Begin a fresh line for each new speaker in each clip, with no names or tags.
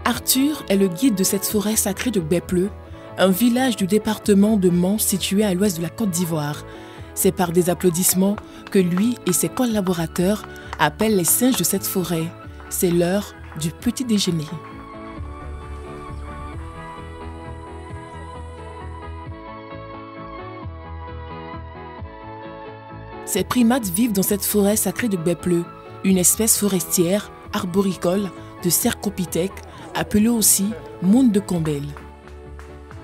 Arthur est le guide de cette forêt sacrée de Gbepleu, un village du département de Mans situé à l'ouest de la Côte d'Ivoire. C'est par des applaudissements que lui et ses collaborateurs appellent les singes de cette forêt. C'est l'heure du petit déjeuner. Ces primates vivent dans cette forêt sacrée de Gbepleu, une espèce forestière, arboricole, de Cercopithèque, appelée aussi monde de Campbell.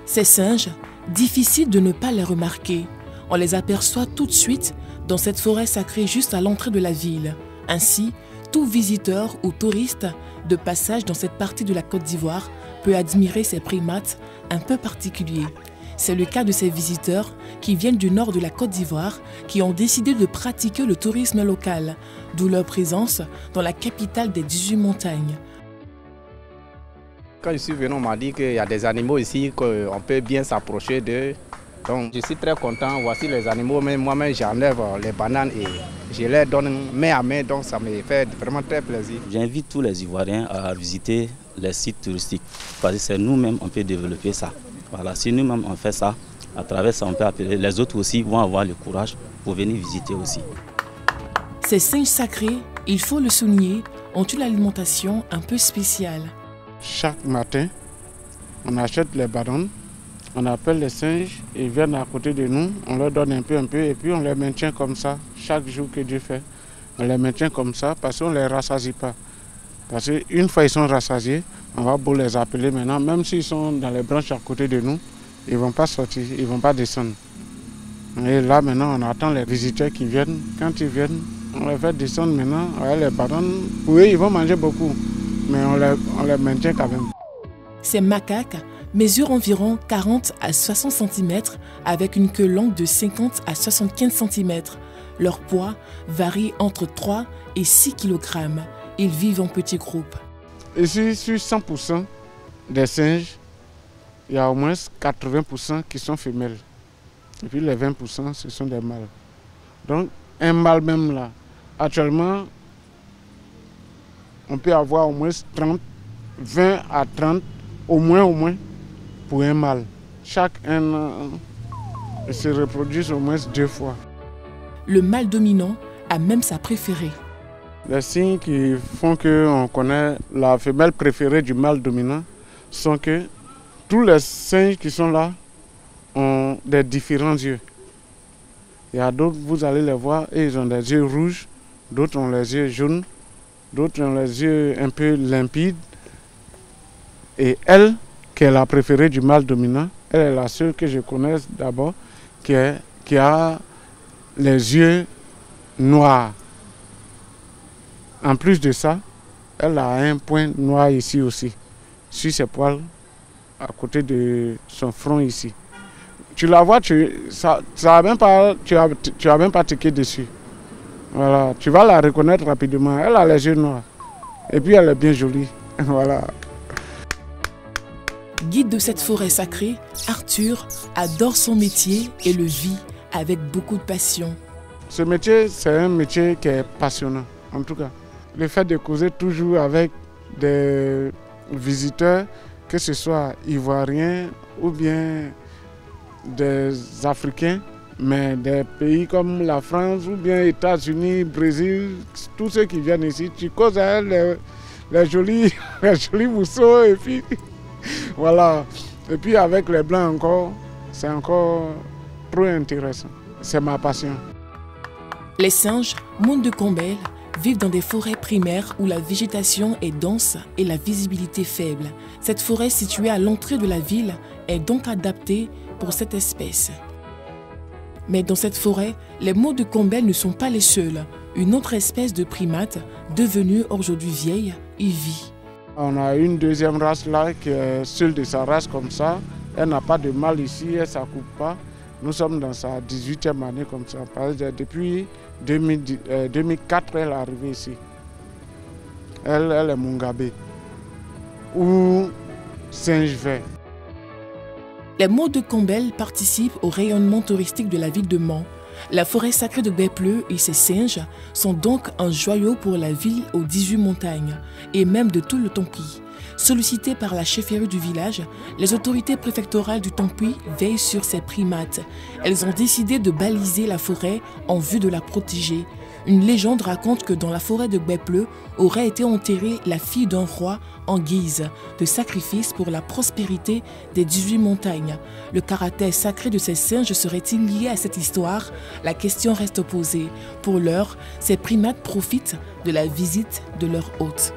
Ces singes, difficile de ne pas les remarquer. On les aperçoit tout de suite dans cette forêt sacrée juste à l'entrée de la ville. Ainsi, tout visiteur ou touriste de passage dans cette partie de la Côte d'Ivoire peut admirer ces primates un peu particuliers. C'est le cas de ces visiteurs qui viennent du nord de la Côte d'Ivoire qui ont décidé de pratiquer le tourisme local, d'où leur présence dans la capitale des 18 montagnes.
Quand je suis venu, on m'a dit qu'il y a des animaux ici, qu'on peut bien s'approcher d'eux. Donc je suis très content, voici les animaux, mais moi-même j'enlève les bananes et je les donne main à main, donc ça me fait vraiment très plaisir.
J'invite tous les Ivoiriens à visiter les sites touristiques, parce que c'est nous-mêmes on peut développer ça. Voilà, si nous-mêmes on fait ça, à travers ça on peut appeler, les autres aussi vont avoir le courage pour venir visiter aussi.
Ces singes sacrés, il faut le souligner, ont une alimentation un peu spéciale.
Chaque matin, on achète les bananes, on appelle les singes, ils viennent à côté de nous, on leur donne un peu et puis on les maintient comme ça, chaque jour que Dieu fait. On les maintient comme ça parce qu'on ne les rassasie pas. Parce qu'une fois ils sont rassasiés, on va beau les appeler maintenant, même s'ils sont dans les branches à côté de nous, ils ne vont pas sortir, ils ne vont pas descendre. Et là maintenant, on attend les visiteurs qui viennent. Quand ils viennent, on les fait descendre maintenant, les bananes. Oui, ils vont manger beaucoup, mais on les maintient quand même.
Ces macaques mesurent environ 40 à 60 cm avec une queue longue de 50 à 75 cm. Leur poids varie entre 3 et 6 kg. Ils vivent en petits groupes.
Ici, sur 100% des singes, il y a au moins 80% qui sont femelles. Et puis les 20%, ce sont des mâles. Donc, un mâle même là, actuellement, on peut avoir au moins 20 à 30, au moins, pour un mâle. Chaque se reproduit au moins 2 fois.
Le mâle dominant a même sa préférée.
Les signes qui font qu'on connaît la femelle préférée du mâle dominant sont que tous les singes qui sont là ont des différents yeux. Il y a d'autres, vous allez les voir, et ils ont des yeux rouges, d'autres ont les yeux jaunes, d'autres ont les yeux un peu limpides. Et elle, qui est la préférée du mâle dominant, elle est la seule que je connaisse d'abord qui a les yeux noirs. En plus de ça, elle a un point noir ici aussi, sur ses poils, à côté de son front ici. Tu la vois, tu n'as même pas tiqué dessus. Voilà, tu vas la reconnaître rapidement. Elle a les yeux noirs. Et puis elle est bien jolie. Voilà.
Guide de cette forêt sacrée, Arthur adore son métier et le vit avec beaucoup de passion.
Ce métier, c'est un métier qui est passionnant, en tout cas. Le fait de causer toujours avec des visiteurs, que ce soit ivoiriens ou bien des Africains, mais des pays comme la France ou bien États-Unis, Brésil, tous ceux qui viennent ici, tu causes avec les jolis mousseaux et puis voilà. Et puis avec les blancs encore, c'est encore trop intéressant. C'est ma passion.
Les singes, monde de Campbell, vivent dans des forêts primaires où la végétation est dense et la visibilité faible. Cette forêt située à l'entrée de la ville est donc adaptée pour cette espèce. Mais dans cette forêt, les monts de Campbell ne sont pas les seuls. Une autre espèce de primate, devenue aujourd'hui vieille, y vit.
On a une deuxième race là qui est seule de sa race comme ça. Elle n'a pas de mâle ici, elle ne s'accoupe pas. Nous sommes dans sa 18e année comme ça. Depuis 2004, elle est arrivée ici. Elle est Mungabé, ou singe vert.
Les monts de Campbell participent au rayonnement touristique de la ville de Mans. La forêt sacrée de Gbepleu et ses singes sont donc un joyau pour la ville aux 18 montagnes et même de tout le Tampi. Sollicitées par la chefferie du village, les autorités préfectorales du Tampi veillent sur ces primates. Elles ont décidé de baliser la forêt en vue de la protéger. Une légende raconte que dans la forêt de Gbepleu aurait été enterrée la fille d'un roi en guise de sacrifice pour la prospérité des 18 montagnes. Le caractère sacré de ces singes serait-il lié à cette histoire? La question reste posée. Pour l'heure, ces primates profitent de la visite de leur hôte.